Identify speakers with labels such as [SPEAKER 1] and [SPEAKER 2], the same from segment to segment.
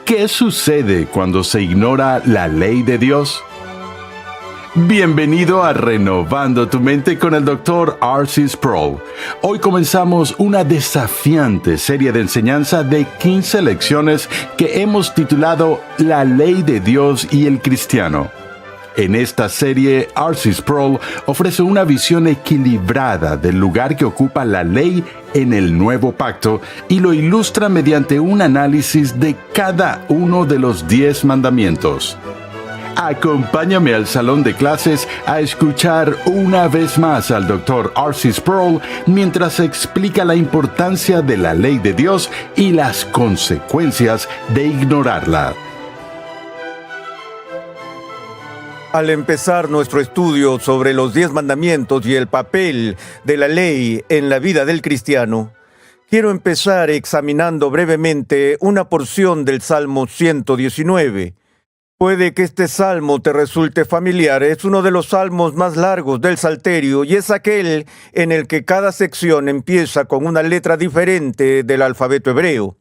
[SPEAKER 1] ¿Qué sucede cuando se ignora la ley de Dios? Bienvenido a Renovando tu Mente con el Dr. R.C. Sproul. Hoy comenzamos una desafiante serie de enseñanza de 15 lecciones que hemos titulado La Ley de Dios y el Cristiano. En esta serie, R.C. Sproul ofrece una visión equilibrada del lugar que ocupa la ley en el Nuevo Pacto y lo ilustra mediante un análisis de cada uno de los 10 mandamientos. Acompáñame al salón de clases a escuchar una vez más al Dr. R.C. Sproul mientras explica la importancia de la ley de Dios y las consecuencias de ignorarla.
[SPEAKER 2] Al empezar nuestro estudio sobre los 10 mandamientos y el papel de la ley en la vida del cristiano, quiero empezar examinando brevemente una porción del Salmo 119. Puede que este salmo te resulte familiar, es uno de los salmos más largos del Salterio y es aquel en el que cada sección empieza con una letra diferente del alfabeto hebreo.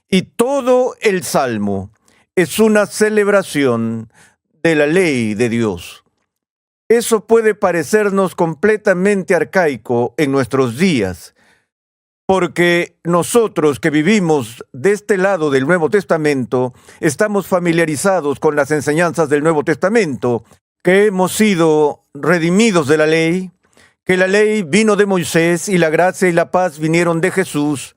[SPEAKER 2] Y todo el salmo es una celebración de la ley de Dios. Eso puede parecernos completamente arcaico en nuestros días, porque nosotros que vivimos de este lado del Nuevo Testamento, estamos familiarizados con las enseñanzas del Nuevo Testamento, que hemos sido redimidos de la ley, que la ley vino de Moisés y la gracia y la paz vinieron de Jesús,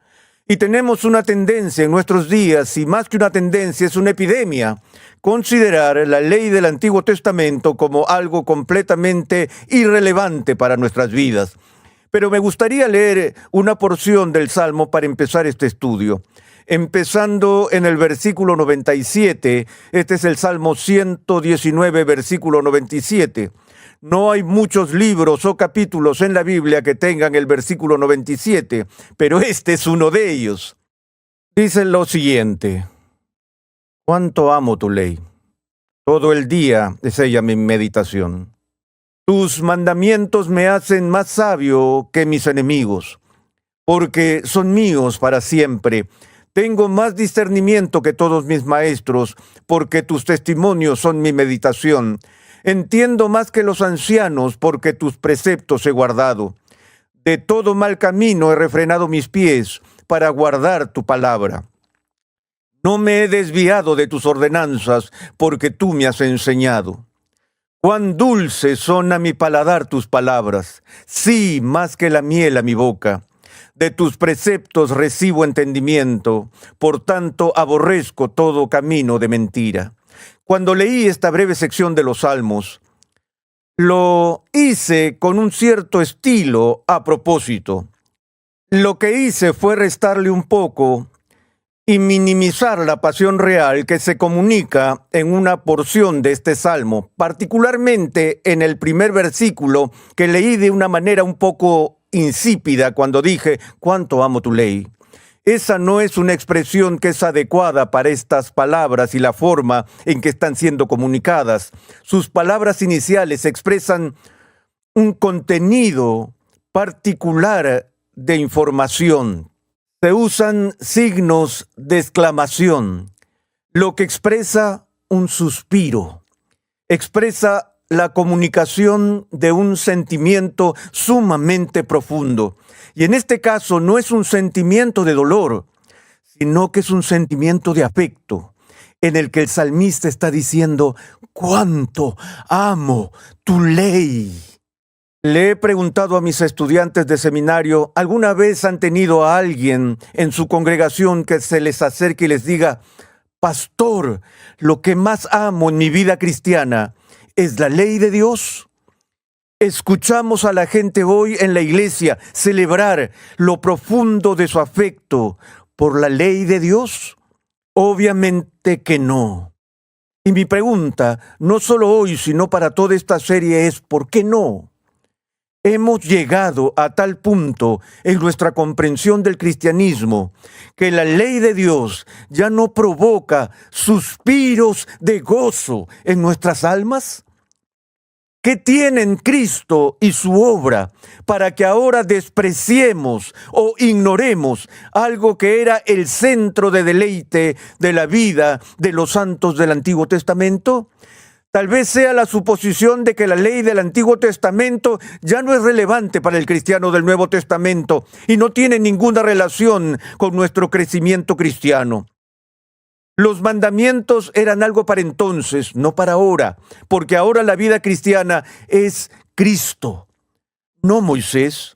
[SPEAKER 2] y tenemos una tendencia en nuestros días, y más que una tendencia, es una epidemia, considerar la ley del Antiguo Testamento como algo completamente irrelevante para nuestras vidas. Pero me gustaría leer una porción del Salmo para empezar este estudio. Empezando en el versículo 97, este es el Salmo 119, versículo 97. No hay muchos libros o capítulos en la Biblia que tengan el versículo 97, pero este es uno de ellos. Dice lo siguiente: cuánto amo tu ley, todo el día es ella mi meditación. Tus mandamientos me hacen más sabio que mis enemigos, porque son míos para siempre. Tengo más discernimiento que todos mis maestros, porque tus testimonios son mi meditación. Entiendo más que los ancianos, porque tus preceptos he guardado. De todo mal camino he refrenado mis pies, para guardar tu palabra. No me he desviado de tus ordenanzas, porque tú me has enseñado. Cuán dulces son a mi paladar tus palabras, sí, más que la miel a mi boca. De tus preceptos recibo entendimiento, por tanto aborrezco todo camino de mentira. Cuando leí esta breve sección de los Salmos, lo hice con un cierto estilo a propósito. Lo que hice fue restarle un poco y minimizar la pasión real que se comunica en una porción de este salmo, particularmente en el primer versículo que leí de una manera un poco insípida cuando dije, cuánto amo tu ley. Esa no es una expresión que es adecuada para estas palabras y la forma en que están siendo comunicadas. Sus palabras iniciales expresan un contenido particular de información. Se usan signos de exclamación, lo que expresa un suspiro, expresa la comunicación de un sentimiento sumamente profundo. Y en este caso no es un sentimiento de dolor, sino que es un sentimiento de afecto, en el que el salmista está diciendo, ¡cuánto amo tu ley! Le he preguntado a mis estudiantes de seminario, ¿alguna vez han tenido a alguien en su congregación que se les acerque y les diga, pastor, lo que más amo en mi vida cristiana es la ley de Dios? Escuchamos a la gente hoy en la iglesia celebrar lo profundo de su afecto por la ley de Dios. Obviamente que no. Y mi pregunta, no solo hoy, sino para toda esta serie es, ¿por qué no? Hemos llegado a tal punto en nuestra comprensión del cristianismo que la ley de Dios ya no provoca suspiros de gozo en nuestras almas. ¿Qué tienen Cristo y su obra para que ahora despreciemos o ignoremos algo que era el centro de deleite de la vida de los santos del Antiguo Testamento? Tal vez sea la suposición de que la ley del Antiguo Testamento ya no es relevante para el cristiano del Nuevo Testamento y no tiene ninguna relación con nuestro crecimiento cristiano. Los mandamientos eran algo para entonces, no para ahora, porque ahora la vida cristiana es Cristo, no Moisés,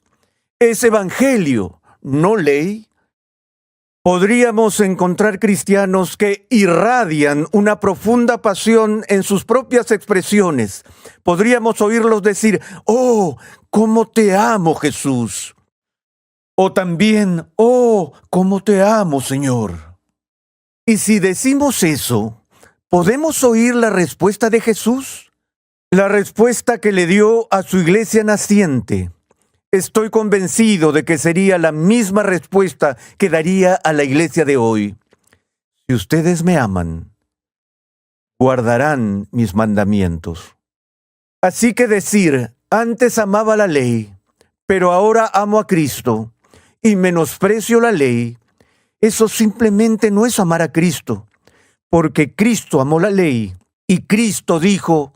[SPEAKER 2] es evangelio, no ley. Podríamos encontrar cristianos que irradian una profunda pasión en sus propias expresiones. Podríamos oírlos decir, «Oh, cómo te amo, Jesús». O también, «Oh, cómo te amo, Señor». Y si decimos eso, ¿podemos oír la respuesta de Jesús? La respuesta que le dio a su iglesia naciente. Estoy convencido de que sería la misma respuesta que daría a la iglesia de hoy. Si ustedes me aman, guardarán mis mandamientos. Así que decir, antes amaba la ley, pero ahora amo a Cristo y menosprecio la ley, eso simplemente no es amar a Cristo, porque Cristo amó la ley y Cristo dijo,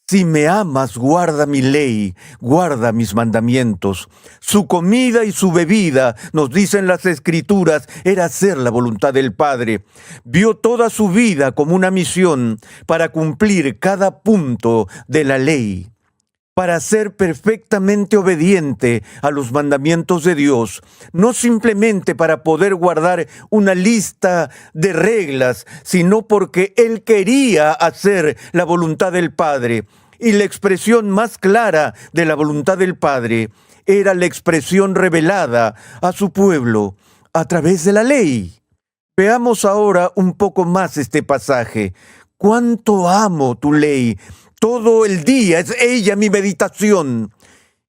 [SPEAKER 2] si me amas, guarda mi ley, guarda mis mandamientos. Su comida y su bebida, nos dicen las Escrituras, era hacer la voluntad del Padre. Vio toda su vida como una misión para cumplir cada punto de la ley, para ser perfectamente obediente a los mandamientos de Dios, no simplemente para poder guardar una lista de reglas, sino porque Él quería hacer la voluntad del Padre. Y la expresión más clara de la voluntad del Padre era la expresión revelada a su pueblo a través de la ley. Veamos ahora un poco más este pasaje. ¡Cuánto amo tu ley! Todo el día es ella mi meditación.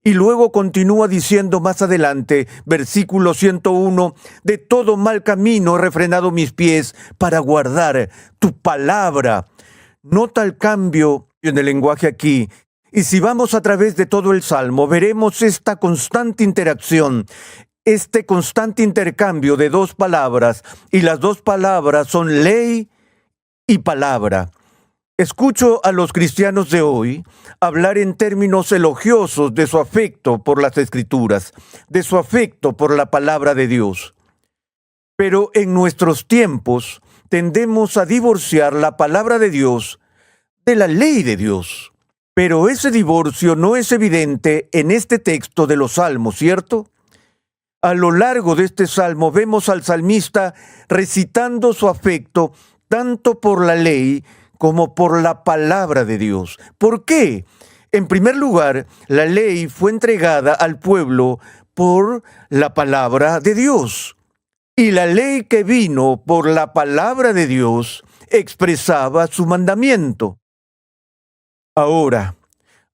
[SPEAKER 2] Y luego continúa diciendo más adelante, versículo 101, de todo mal camino he refrenado mis pies para guardar tu palabra. Nota el cambio en el lenguaje aquí. Y si vamos a través de todo el Salmo, veremos esta constante interacción, este constante intercambio de dos palabras, y las dos palabras son ley y palabra. Escucho a los cristianos de hoy hablar en términos elogiosos de su afecto por las Escrituras, de su afecto por la palabra de Dios. Pero en nuestros tiempos tendemos a divorciar la palabra de Dios de la ley de Dios. Pero ese divorcio no es evidente en este texto de los Salmos, ¿cierto? A lo largo de este Salmo vemos al salmista recitando su afecto tanto por la ley como por la palabra de Dios. ¿Por qué? En primer lugar, la ley fue entregada al pueblo por la palabra de Dios. Y la ley que vino por la palabra de Dios expresaba su mandamiento. Ahora,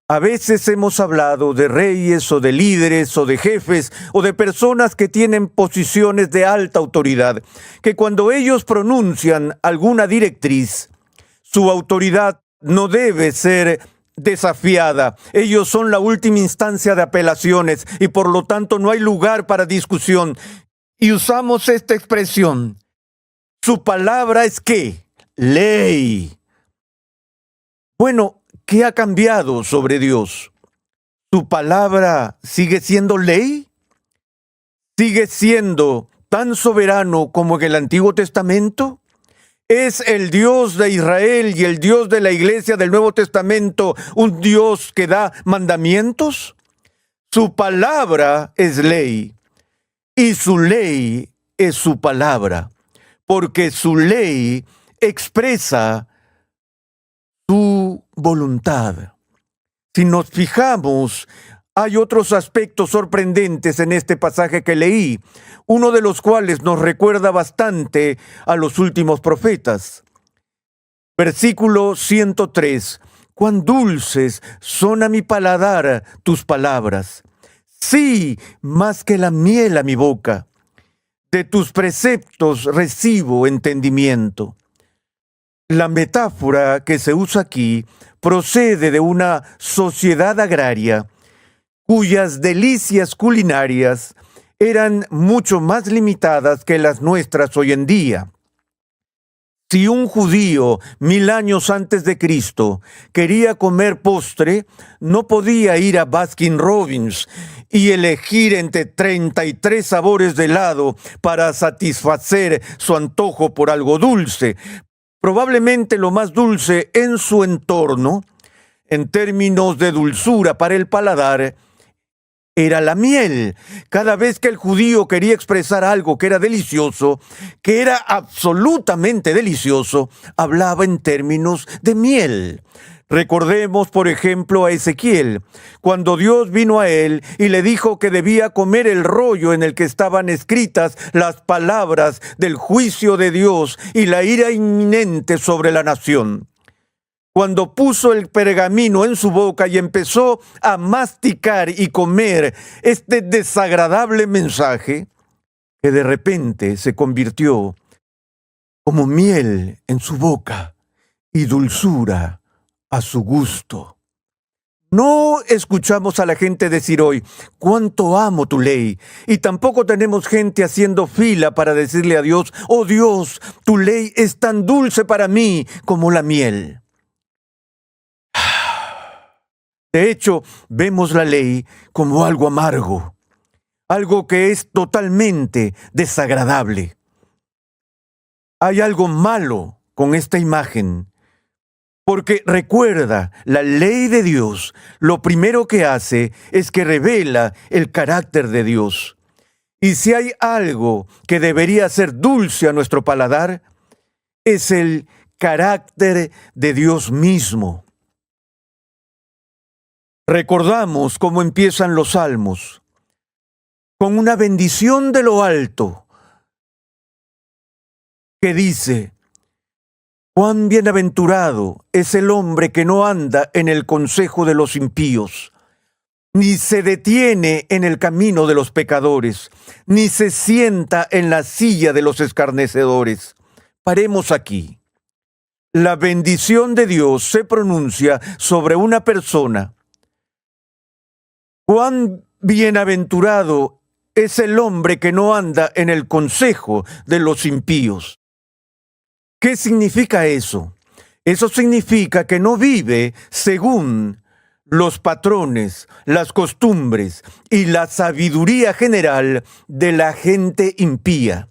[SPEAKER 2] a veces hemos hablado de reyes o de líderes o de jefes o de personas que tienen posiciones de alta autoridad, que cuando ellos pronuncian alguna directriz, su autoridad no debe ser desafiada. Ellos son la última instancia de apelaciones y por lo tanto no hay lugar para discusión. Y usamos esta expresión. Su palabra es ¿qué? Ley. Bueno, ¿qué ha cambiado sobre Dios? ¿Su palabra sigue siendo ley? ¿Sigue siendo tan soberano como en el Antiguo Testamento? ¿Es el Dios de Israel y el Dios de la Iglesia del Nuevo Testamento un Dios que da mandamientos? Su palabra es ley y su ley es su palabra, porque su ley expresa su voluntad. Si nos fijamos, hay otros aspectos sorprendentes en este pasaje que leí, uno de los cuales nos recuerda bastante a los últimos profetas. Versículo 103. Cuán dulces son a mi paladar tus palabras. Sí, más que la miel a mi boca. De tus preceptos recibo entendimiento. La metáfora que se usa aquí procede de una sociedad agraria cuyas delicias culinarias eran mucho más limitadas que las nuestras hoy en día. Si un judío 1000 años antes de Cristo quería comer postre, no podía ir a Baskin Robbins y elegir entre 33 sabores de helado para satisfacer su antojo por algo dulce. Probablemente lo más dulce en su entorno, en términos de dulzura para el paladar, era la miel. Cada vez que el judío quería expresar algo que era delicioso, que era absolutamente delicioso, hablaba en términos de miel. Recordemos, por ejemplo, a Ezequiel, cuando Dios vino a él y le dijo que debía comer el rollo en el que estaban escritas las palabras del juicio de Dios y la ira inminente sobre la nación. Cuando puso el pergamino en su boca y empezó a masticar y comer este desagradable mensaje, que de repente se convirtió como miel en su boca y dulzura a su gusto. No escuchamos a la gente decir hoy, cuánto amo tu ley, y tampoco tenemos gente haciendo fila para decirle a Dios, oh Dios, tu ley es tan dulce para mí como la miel. De hecho, vemos la ley como algo amargo, algo que es totalmente desagradable. Hay algo malo con esta imagen, porque recuerda, la ley de Dios, lo primero que hace es que revela el carácter de Dios. Y si hay algo que debería ser dulce a nuestro paladar, es el carácter de Dios mismo. Recordamos cómo empiezan los salmos, con una bendición de lo alto, que dice, cuán bienaventurado es el hombre que no anda en el consejo de los impíos, ni se detiene en el camino de los pecadores, ni se sienta en la silla de los escarnecedores. Paremos aquí. La bendición de Dios se pronuncia sobre una persona. Cuán bienaventurado es el hombre que no anda en el consejo de los impíos. ¿Qué significa eso? Eso significa que no vive según los patrones, las costumbres y la sabiduría general de la gente impía.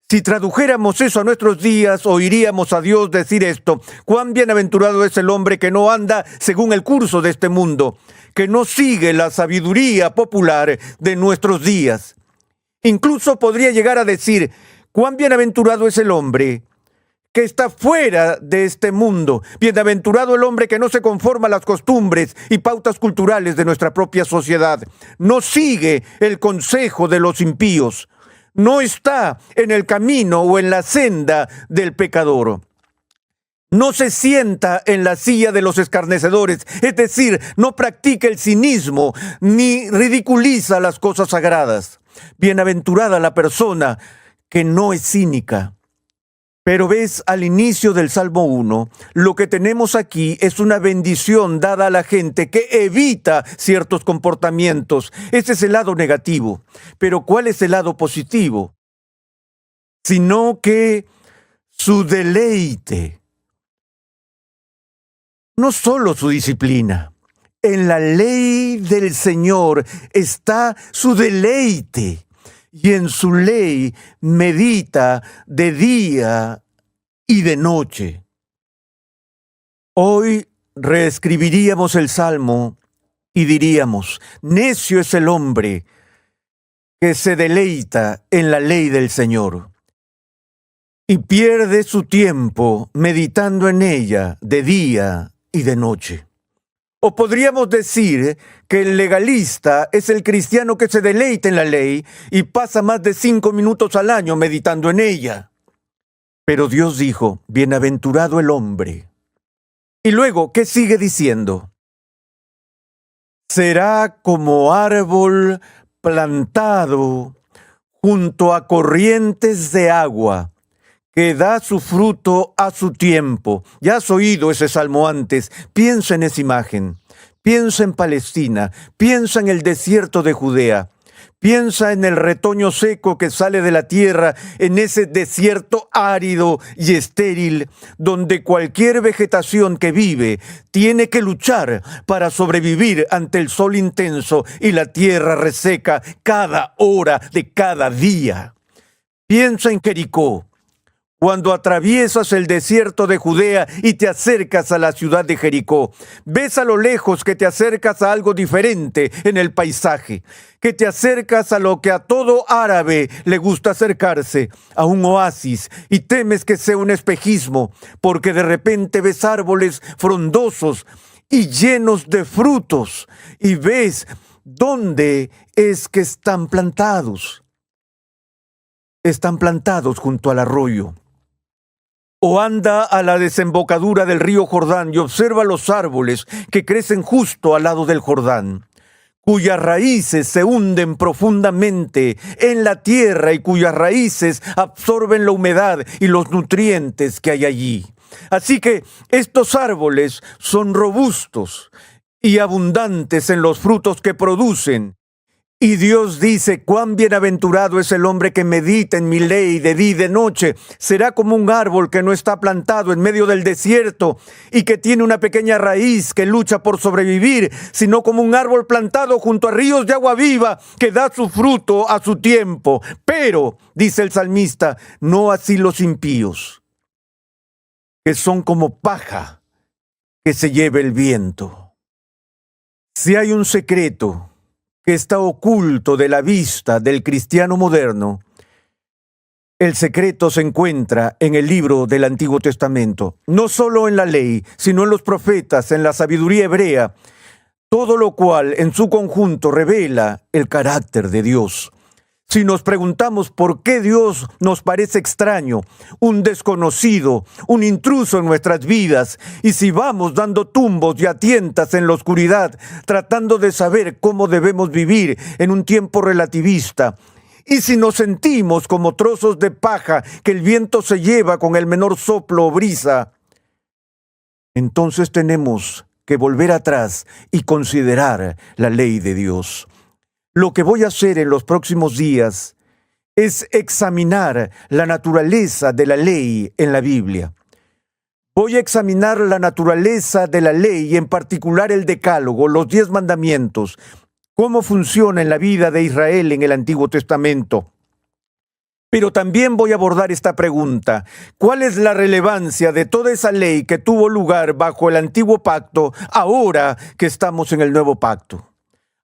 [SPEAKER 2] Si tradujéramos eso a nuestros días, oiríamos a Dios decir esto: cuán bienaventurado es el hombre que no anda según el curso de este mundo, que no sigue la sabiduría popular de nuestros días. Incluso podría llegar a decir, cuán bienaventurado es el hombre que está fuera de este mundo. Bienaventurado el hombre que no se conforma a las costumbres y pautas culturales de nuestra propia sociedad. No sigue el consejo de los impíos. No está en el camino o en la senda del pecador. No se sienta en la silla de los escarnecedores, es decir, no practica el cinismo ni ridiculiza las cosas sagradas. Bienaventurada la persona que no es cínica. Pero ves, al inicio del Salmo 1, lo que tenemos aquí es una bendición dada a la gente que evita ciertos comportamientos. Ese es el lado negativo. Pero ¿cuál es el lado positivo? Sino que su deleite, no solo su disciplina, en la ley del Señor está su deleite. Y en su ley medita de día y de noche. Hoy reescribiríamos el Salmo y diríamos, necio es el hombre que se deleita en la ley del Señor y pierde su tiempo meditando en ella de día y de noche. O podríamos decir que el legalista es el cristiano que se deleita en la ley y pasa más de 5 minutos al año meditando en ella. Pero Dios dijo, bienaventurado el hombre. Y luego, ¿qué sigue diciendo? Será como árbol plantado junto a corrientes de agua, que da su fruto a su tiempo. Ya has oído ese salmo antes. Piensa en esa imagen. Piensa en Palestina. Piensa en el desierto de Judea. Piensa en el retoño seco que sale de la tierra, en ese desierto árido y estéril, donde cualquier vegetación que vive tiene que luchar para sobrevivir ante el sol intenso y la tierra reseca cada hora de cada día. Piensa en Jericó. Cuando atraviesas el desierto de Judea y te acercas a la ciudad de Jericó, ves a lo lejos que te acercas a algo diferente en el paisaje, que te acercas a lo que a todo árabe le gusta acercarse, a un oasis, y temes que sea un espejismo, porque de repente ves árboles frondosos y llenos de frutos, y ves dónde es que están plantados. Están plantados junto al arroyo. O anda a la desembocadura del río Jordán y observa los árboles que crecen justo al lado del Jordán, cuyas raíces se hunden profundamente en la tierra y cuyas raíces absorben la humedad y los nutrientes que hay allí. Así que estos árboles son robustos y abundantes en los frutos que producen. Y Dios dice: cuán bienaventurado es el hombre que medita en mi ley de día y de noche. Será como un árbol que no está plantado en medio del desierto y que tiene una pequeña raíz que lucha por sobrevivir, sino como un árbol plantado junto a ríos de agua viva que da su fruto a su tiempo. Pero, dice el salmista, no así los impíos, que son como paja que se lleva el viento. Si hay un secreto que está oculto de la vista del cristiano moderno, el secreto se encuentra en el libro del Antiguo Testamento, no solo en la ley, sino en los profetas, en la sabiduría hebrea, todo lo cual en su conjunto revela el carácter de Dios. Si nos preguntamos por qué Dios nos parece extraño, un desconocido, un intruso en nuestras vidas, y si vamos dando tumbos y a tientas en la oscuridad, tratando de saber cómo debemos vivir en un tiempo relativista, y si nos sentimos como trozos de paja que el viento se lleva con el menor soplo o brisa, entonces tenemos que volver atrás y considerar la ley de Dios. Lo que voy a hacer en los próximos días es examinar la naturaleza de la ley en la Biblia. Voy a examinar la naturaleza de la ley y en particular el Decálogo, los 10 mandamientos, cómo funciona en la vida de Israel en el Antiguo Testamento. Pero también voy a abordar esta pregunta: ¿cuál es la relevancia de toda esa ley que tuvo lugar bajo el Antiguo Pacto ahora que estamos en el Nuevo Pacto?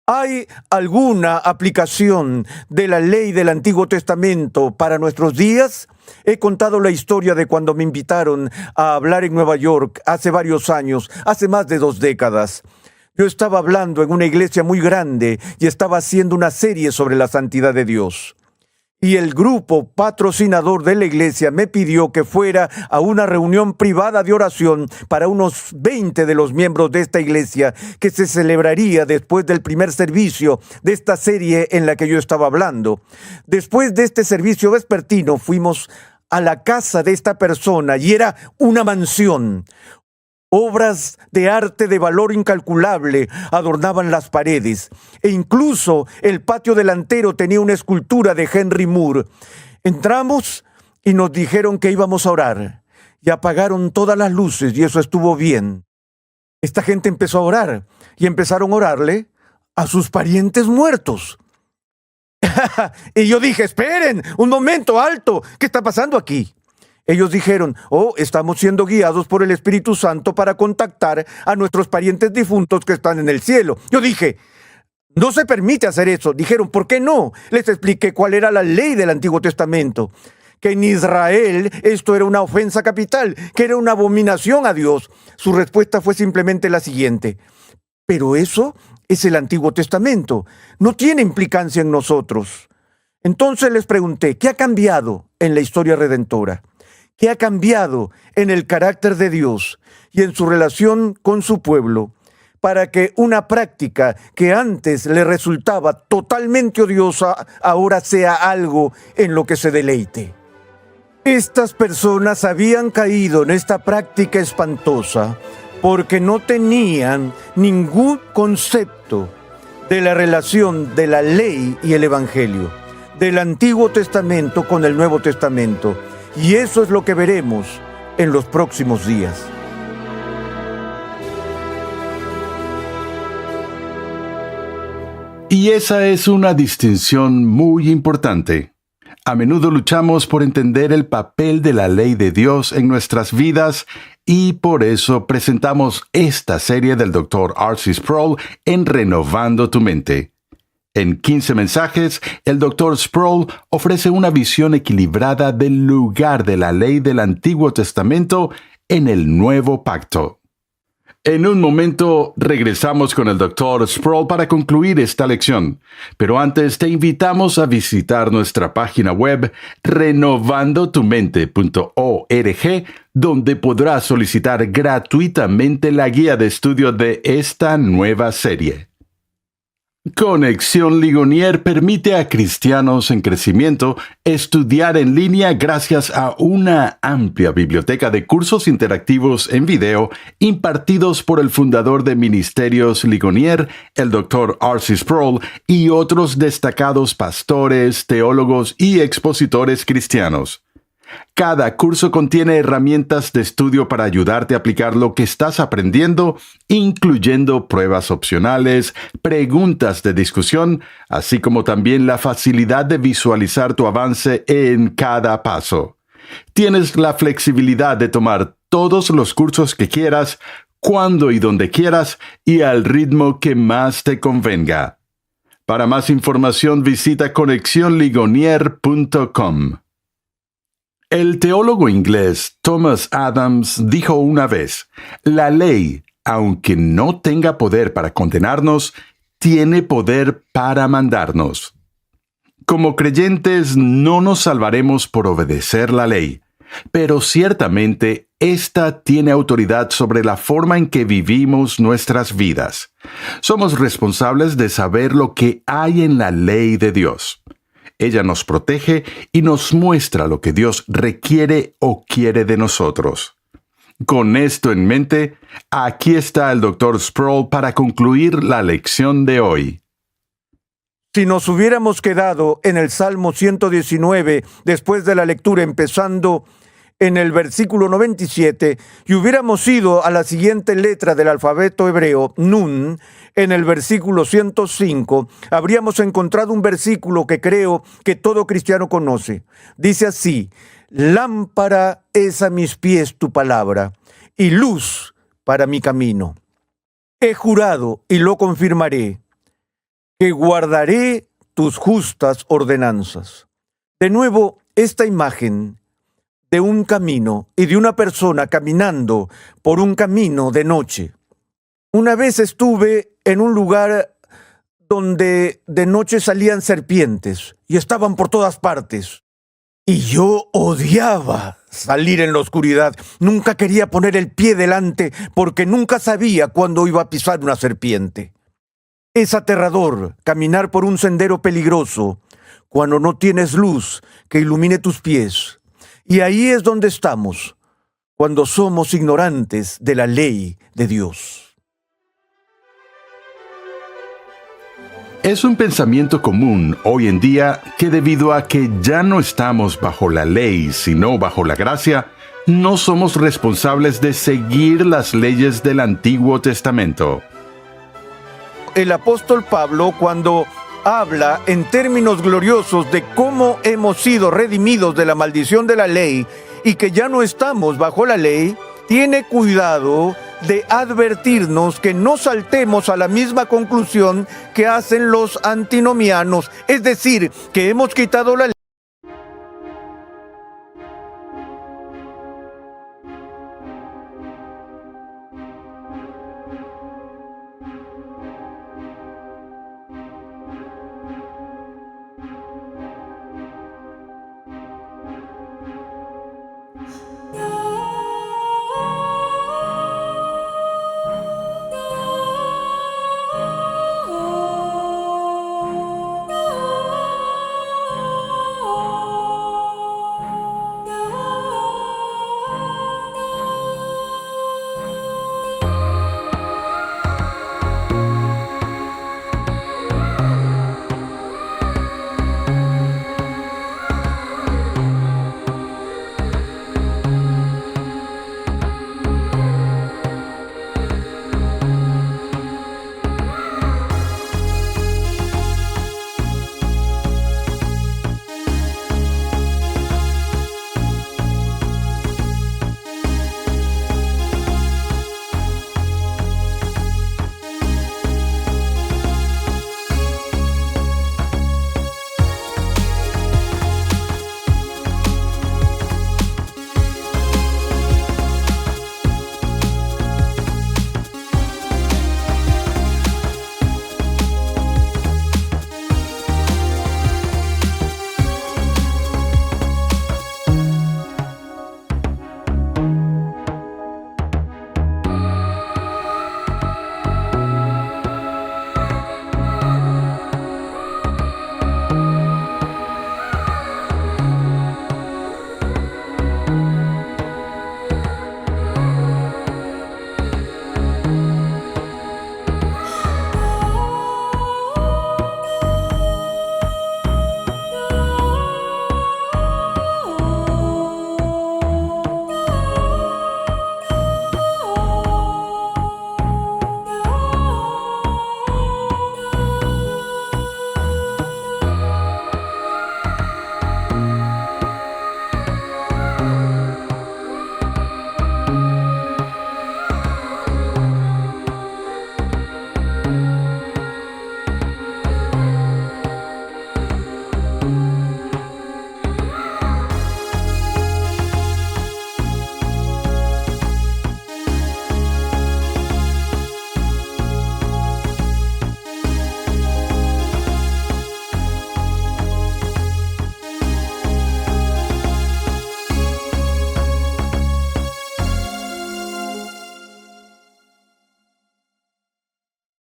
[SPEAKER 2] ¿Hay alguna aplicación de la ley del Antiguo Testamento para nuestros días? He contado la historia de cuando me invitaron a hablar en Nueva York hace varios años, hace más de 2 décadas. Yo estaba hablando en una iglesia muy grande y estaba haciendo una serie sobre la santidad de Dios. Y el grupo patrocinador de la iglesia me pidió que fuera a una reunión privada de oración para unos 20 de los miembros de esta iglesia que se celebraría después del primer servicio de esta serie en la que yo estaba hablando. Después de este servicio vespertino fuimos a la casa de esta persona y era una mansión. Obras de arte de valor incalculable adornaban las paredes e incluso el patio delantero tenía una escultura de Henry Moore. Entramos y nos dijeron que íbamos a orar y apagaron todas las luces y eso estuvo bien. Esta gente empezó a orar y empezaron a orarle a sus parientes muertos. Y yo dije: esperen, un momento, alto, ¿qué está pasando aquí? Ellos dijeron: estamos siendo guiados por el Espíritu Santo para contactar a nuestros parientes difuntos que están en el cielo. Yo dije: no se permite hacer eso. Dijeron: ¿por qué no? Les expliqué cuál era la ley del Antiguo Testamento, que en Israel esto era una ofensa capital, que era una abominación a Dios. Su respuesta fue simplemente la siguiente: pero eso es el Antiguo Testamento, no tiene implicancia en nosotros. Entonces les pregunté: ¿qué ha cambiado en la historia redentora? ¿Qué ha cambiado en el carácter de Dios y en su relación con su pueblo para que una práctica que antes le resultaba totalmente odiosa ahora sea algo en lo que se deleite? Estas personas habían caído en esta práctica espantosa porque no tenían ningún concepto de la relación de la ley y el Evangelio, del Antiguo Testamento con el Nuevo Testamento. Y eso es lo que veremos en los próximos días.
[SPEAKER 1] Y esa es una distinción muy importante. A menudo luchamos por entender el papel de la ley de Dios en nuestras vidas y por eso presentamos esta serie del Dr. R.C. Sproul en Renovando tu Mente. En 15 mensajes, el Dr. Sproul ofrece una visión equilibrada del lugar de la ley del Antiguo Testamento en el Nuevo Pacto. En un momento regresamos con el Dr. Sproul para concluir esta lección, pero antes te invitamos a visitar nuestra página web renovandotumente.org, donde podrás solicitar gratuitamente la guía de estudio de esta nueva serie. Conexión Ligonier permite a cristianos en crecimiento estudiar en línea gracias a una amplia biblioteca de cursos interactivos en video impartidos por el fundador de Ministerios Ligonier, el Dr. R.C. Sproul, y otros destacados pastores, teólogos y expositores cristianos. Cada curso contiene herramientas de estudio para ayudarte a aplicar lo que estás aprendiendo, incluyendo pruebas opcionales, preguntas de discusión, así como también la facilidad de visualizar tu avance en cada paso. Tienes la flexibilidad de tomar todos los cursos que quieras, cuando y donde quieras y al ritmo que más te convenga. Para más información visita conexionligonier.com. El teólogo inglés Thomas Adams dijo una vez: la ley, aunque no tenga poder para condenarnos, tiene poder para mandarnos. Como creyentes no nos salvaremos por obedecer la ley, pero ciertamente ésta tiene autoridad sobre la forma en que vivimos nuestras vidas. Somos responsables de saber lo que hay en la ley de Dios. Ella nos protege y nos muestra lo que Dios requiere o quiere de nosotros. Con esto en mente, aquí está el Dr. Sproul para concluir la lección de hoy.
[SPEAKER 2] Si nos hubiéramos quedado en el Salmo 119 después de la lectura empezando en el versículo 97 y hubiéramos ido a la siguiente letra del alfabeto hebreo, Nun, en el versículo 105, habríamos encontrado un versículo que creo que todo cristiano conoce. Dice así: lámpara es a mis pies tu palabra y luz para mi camino. He jurado y lo confirmaré, que guardaré tus justas ordenanzas. De nuevo, esta imagen de un camino y de una persona caminando por un camino de noche. Una vez estuve en un lugar donde de noche salían serpientes y estaban por todas partes. Y yo odiaba salir en la oscuridad. Nunca quería poner el pie delante porque nunca sabía cuándo iba a pisar una serpiente. Es aterrador caminar por un sendero peligroso cuando no tienes luz que ilumine tus pies. Y ahí es donde estamos, cuando somos ignorantes de la ley de Dios.
[SPEAKER 1] Es un pensamiento común hoy en día que debido a que ya no estamos bajo la ley, sino bajo la gracia, no somos responsables de seguir las leyes del Antiguo Testamento.
[SPEAKER 2] El apóstol Pablo, cuando habla en términos gloriosos de cómo hemos sido redimidos de la maldición de la ley y que ya no estamos bajo la ley, tiene cuidado de advertirnos que no saltemos a la misma conclusión que hacen los antinomianos, es decir, que hemos quitado la ley